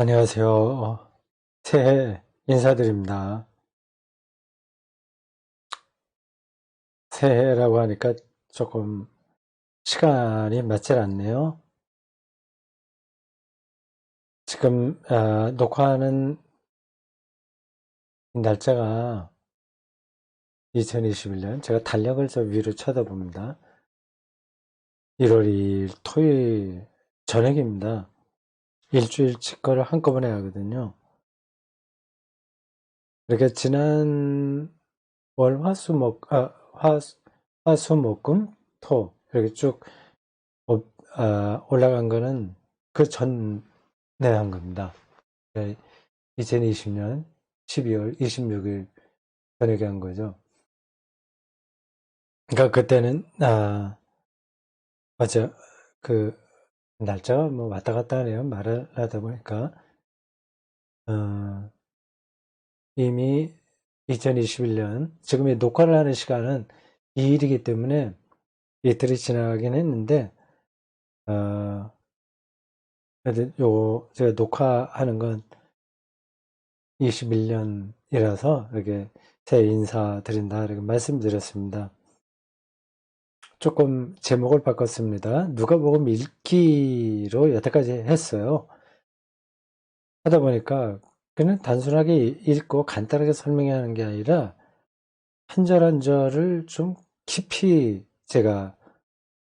안녕하세요. 새해 인사드립니다. 새해라고 하니까 조금 시간이 맞질 않네요. 지금 녹화하는 날짜가 2021년, 제가 달력을 저 위로 쳐다봅니다. 1월 2일 토요일 저녁입니다. 일주일치 거를 한꺼번에 하거든요. 이렇게 지난 월, 화, 수, 목, 화, 수, 목, 금, 토 이렇게 쭉 올라간 거는 그 전에 한 겁니다. 2020년 12월 26일 저녁에 한 거죠. 그러니까 그때는 맞아, 그 날짜가 뭐 왔다 갔다 하네요. 말을 하다 보니까 어, 이미 2021년 지금 이 녹화를 하는 시간은 2일이기 때문에 이틀이 지나가긴 했는데 그래도 제가 녹화하는 건 21년이라서 이렇게 새해 인사드린다 이렇게 말씀드렸습니다. 조금 제목을 바꿨습니다. 누가복음 읽기로 여태까지 했어요. 하다 보니까 그냥 단순하게 읽고 간단하게 설명하는 게 아니라 한 절 한 절을 좀 깊이 제가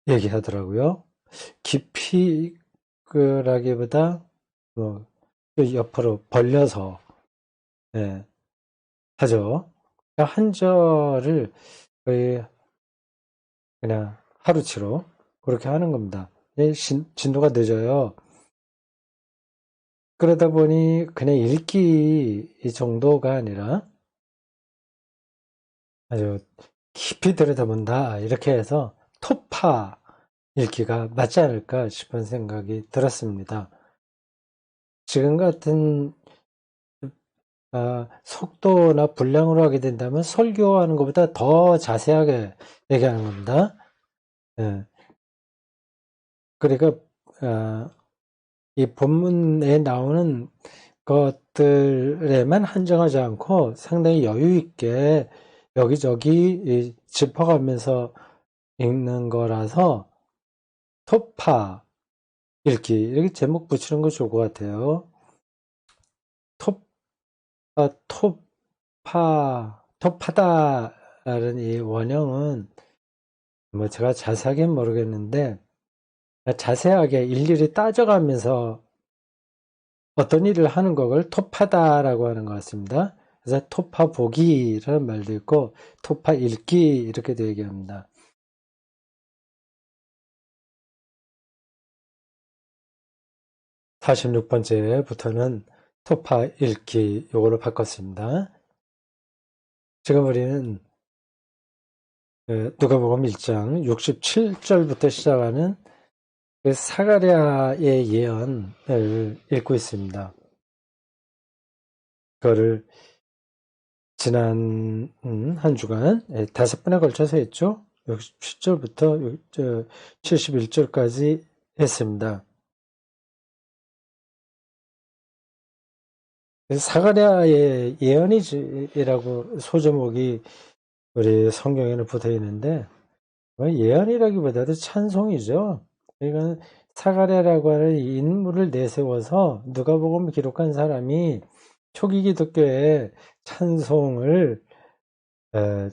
얘기하더라고요. 깊이 그라기보다 뭐 옆으로 벌려서 예, 하죠. 한 절을 거의 그냥 하루치로 그렇게 하는 겁니다. 진도가 늦어요. 그러다 보니 그냥 읽기 이 정도가 아니라 아주 깊이 들여다본다 이렇게 해서 토파 읽기가 맞지 않을까 싶은 생각이 들었습니다. 지금 같은 속도나 분량으로 하게 된다면 설교하는 것보다 더 자세하게 얘기하는 겁니다. 예. 그러니까 이 본문에 나오는 것들에만 한정하지 않고 상당히 여유 있게 여기저기 짚어가면서 읽는 거라서 토파 읽기 이렇게 제목 붙이는 거 좋을 것 같아요. 토파다라는 이 원형은 뭐 제가 자세하게는 모르겠는데 자세하게 일일이 따져가면서 어떤 일을 하는 것을 토파다라고 하는 것 같습니다. 그래서 토파 보기라는 말도 있고 토파 읽기 이렇게도 얘기합니다. 46번째부터는 토파 읽기 요거로 바꿨습니다. 지금 우리는 누가복음 1장 67절부터 시작하는 그 사가랴의 예언을 읽고 있습니다. 그거를 지난 한 주간 5번에 걸쳐서 했죠. 67절부터 71절까지 했습니다. 사가랴의 예언이라고 소제목이 우리 성경에는 붙어 있는데 예언이라기보다도 찬송이죠. 그러니까 사가랴라고 하는 인물을 내세워서 누가복음을 기록한 사람이 초기 기독교의 찬송을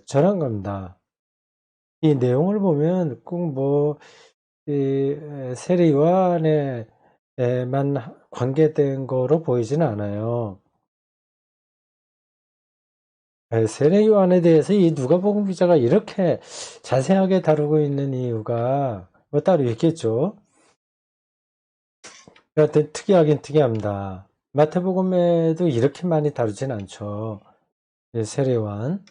전한 겁니다. 이 내용을 보면 꼭 뭐 세례 요한에만 관계된 거로 보이지는 않아요. 세례 요한에 대해서 이 누가복음 기자가 이렇게 자세하게 다루고 있는 이유가 뭐 따로 있겠죠. 여하튼 특이하긴 특이합니다. 마태복음에도 이렇게 많이 다루진 않죠. 세례 요한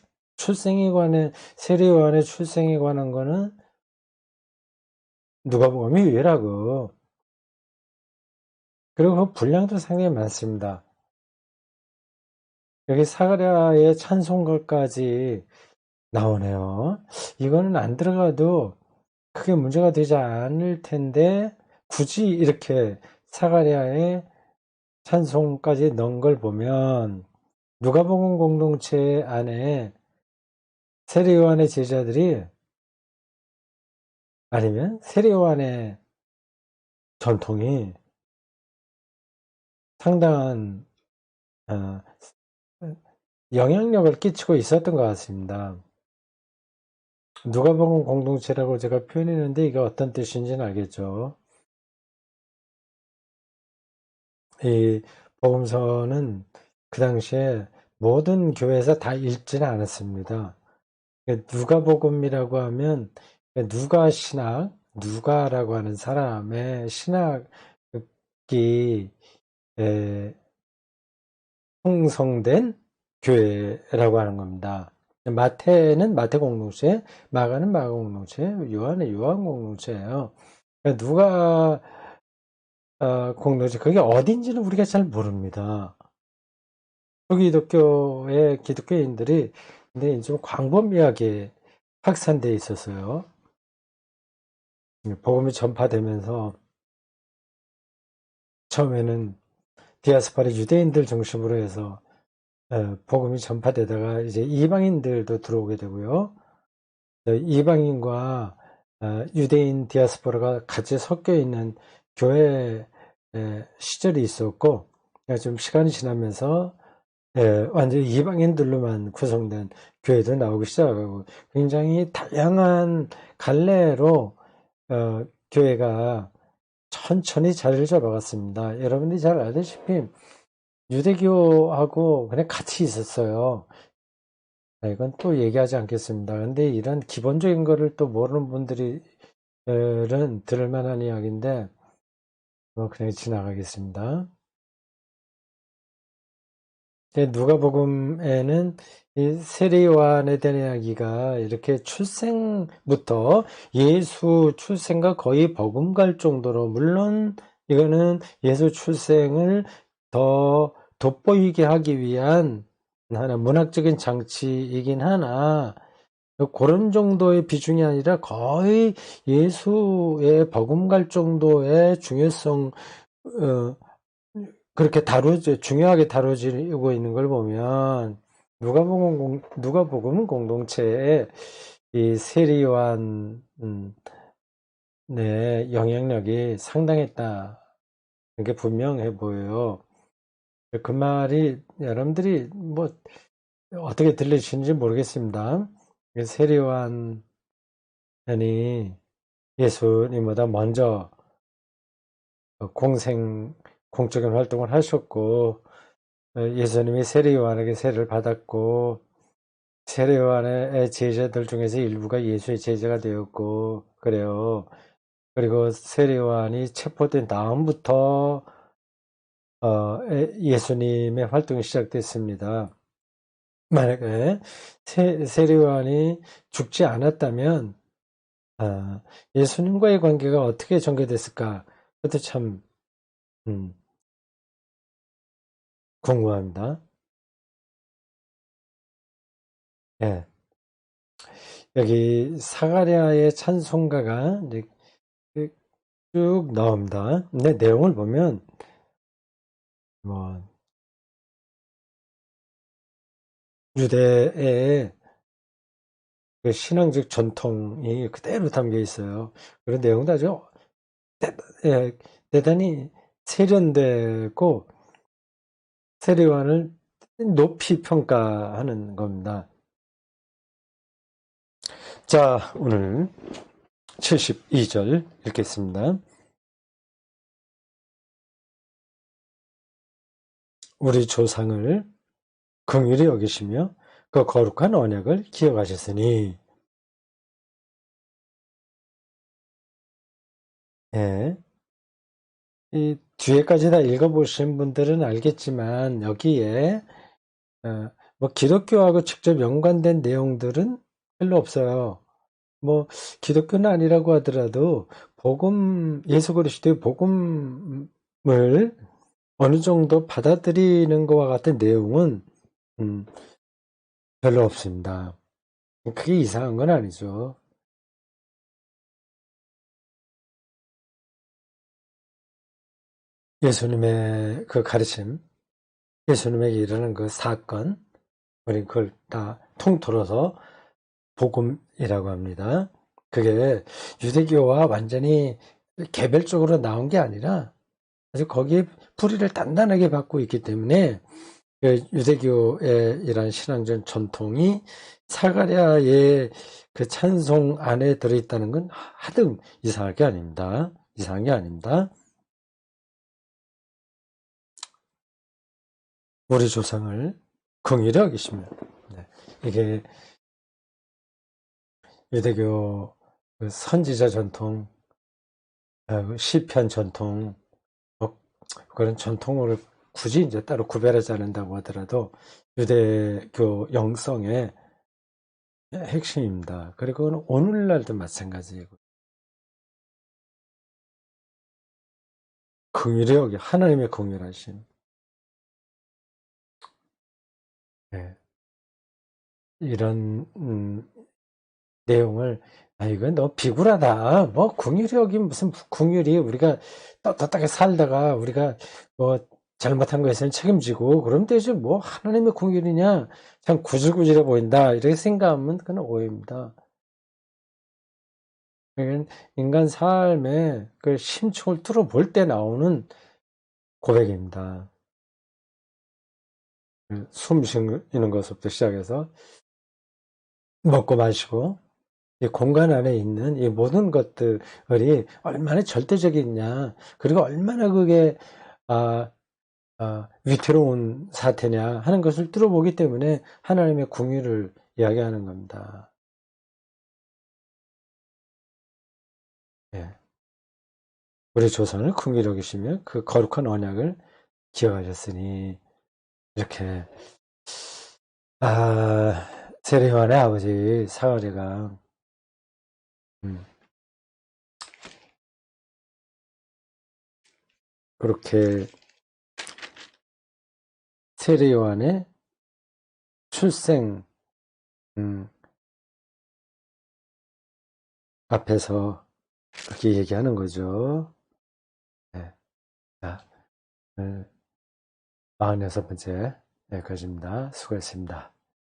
세례 요한의 출생에 관한 거는 누가복음이 유일하고 그리고 그 분량도 상당히 많습니다. 여기 사가랴의 찬송가까지 나오네요. 이거는 안 들어가도 크게 문제가 되지 않을 텐데 굳이 이렇게 사가랴의 찬송까지 넣은 걸 보면 누가복음 공동체 안에 세례요한의 제자들이 아니면 세례요한의 전통이 상당한 영향력을 끼치고 있었던 것 같습니다. 누가복음 공동체라고 제가 표현했는데 이게 어떤 뜻인지는 알겠죠. 이 복음서는 그 당시에 모든 교회에서 다 읽지는 않았습니다. 누가복음이라고 하면 누가 신학, 누가라고 하는 사람의 신학이 형성된 교회라고 하는 겁니다. 마태는 마태 공동체, 마가는 마가 공동체, 요한은 요한 공동체예요. 누가 공동체, 그게 어딘지는 우리가 잘 모릅니다. 초기독교의 기독교인들이 근데 좀 광범위하게 확산되어 있었어요. 복음이 전파되면서 처음에는 디아스포라 유대인들 중심으로 해서 복음이 전파되다가 이제 이방인들도 들어오게 되고요. 이방인과 유대인 디아스포라가 같이 섞여 있는 교회 시절이 있었고, 좀 시간이 지나면서 완전히 이방인들로만 구성된 교회도 나오기 시작하고 굉장히 다양한 갈래로 교회가 천천히 자리를 잡아갔습니다. 여러분들이 잘 알다시피 유대교하고 그냥 같이 있었어요. 이건 또 얘기하지 않겠습니다. 근데 이런 기본적인 거를 또 모르는 분들은 들을 만한 이야기인데 그냥 지나가겠습니다. 누가복음에는 이 세례요한에 대한 이야기가 이렇게 출생부터 예수 출생과 거의 버금갈 정도로, 물론 이거는 예수 출생을 더 돋보이게 하기 위한 하나 문학적인 장치이긴 하나 그런 정도의 비중이 아니라 거의 예수의 버금갈 정도의 중요성, 그렇게 중요하게 다뤄지고 있는 걸 보면 누가복음 공동체에 이 세례요한 네, 영향력이 상당했다. 이게 분명해 보여요. 그 말이 여러분들이 뭐 어떻게 들리시는지 모르겠습니다. 세례요한이 예수님보다 먼저 공적인 활동을 하셨고 예수님이 세례요한에게 세례를 받았고 세례요한의 제자들 중에서 일부가 예수의 제자가 되었고 그래요. 그리고 세례요한이 체포된 다음부터 예수님의 활동이 시작됐습니다. 만약에 세례요한이 죽지 않았다면 예수님과의 관계가 어떻게 전개됐을까? 그것도 참 궁금합니다. 예. 여기 사가랴의 찬송가가 이제 쭉 나옵니다. 근데 내용을 보면 뭐 유대의 그 신앙적 전통이 그대로 담겨 있어요. 그런 내용도 아주 대단히 세련되고 세례요한을 높이 평가하는 겁니다. 자, 오늘 72절 읽겠습니다. 우리 조상을 긍휼히 여기시며 그 거룩한 언약을 기억하셨으니. 예. 이 뒤에까지 다 읽어보신 분들은 알겠지만 여기에 뭐 기독교하고 직접 연관된 내용들은 별로 없어요. 뭐 기독교는 아니라고 하더라도 예수 그리스도의 복음을 어느 정도 받아들이는 것과 같은 내용은 별로 없습니다. 그게 이상한 건 아니죠. 예수님의 그 가르침, 예수님에게 일어난 그 사건, 우리 그걸 다 통틀어서 복음이라고 합니다. 그게 유대교와 완전히 개별적으로 나온 게 아니라 아주 거기에 뿌리를 단단하게 받고 있기 때문에 그 유대교의 이런 신앙적 전통이 사가랴의 그 찬송 안에 들어있다는 건 하등 이상할 게 아닙니다. 이상한 게 아닙니다. 우리 조상을 긍휼히 여기시며, 네. 이게 유대교 그 선지자 전통, 시편 전통, 그런 전통을 굳이 이제 따로 구별하지 않는다고 하더라도 유대교 영성의 핵심입니다. 그리고 오늘날도 마찬가지고 긍휼히 여기 하나님의 긍휼하심. 네. 이런 내용을 이건 너무 비굴하다. 뭐 긍휼이 여기 무슨 긍휼이 우리가 떳떳하게 살다가 우리가 뭐 잘못한 거 있으면 책임지고 그러면 되지 뭐 하나님의 긍휼이냐 참 구질구질해 보인다 이렇게 생각하면 그건 오해입니다. 인간 삶의 그 심층을 뚫어볼 때 나오는 고백입니다. 숨 쉬는 것부터 시작해서 먹고 마시고 이 공간 안에 있는 이 모든 것들이 얼마나 절대적이냐 그리고 얼마나 그게 위태로운 사태냐 하는 것을 뚫어보기 때문에 하나님의 긍휼을 이야기하는 겁니다. 예. 우리 조상을 긍휼히 여기시며 그 거룩한 언약을 기억하셨으니 이렇게 세례요한의 아버지 사가랴가 그렇게 세례요한의 출생 앞에서 그렇게 얘기하는 거죠. 네. 자, 46번째 여기까지입니다. 수고했습니다.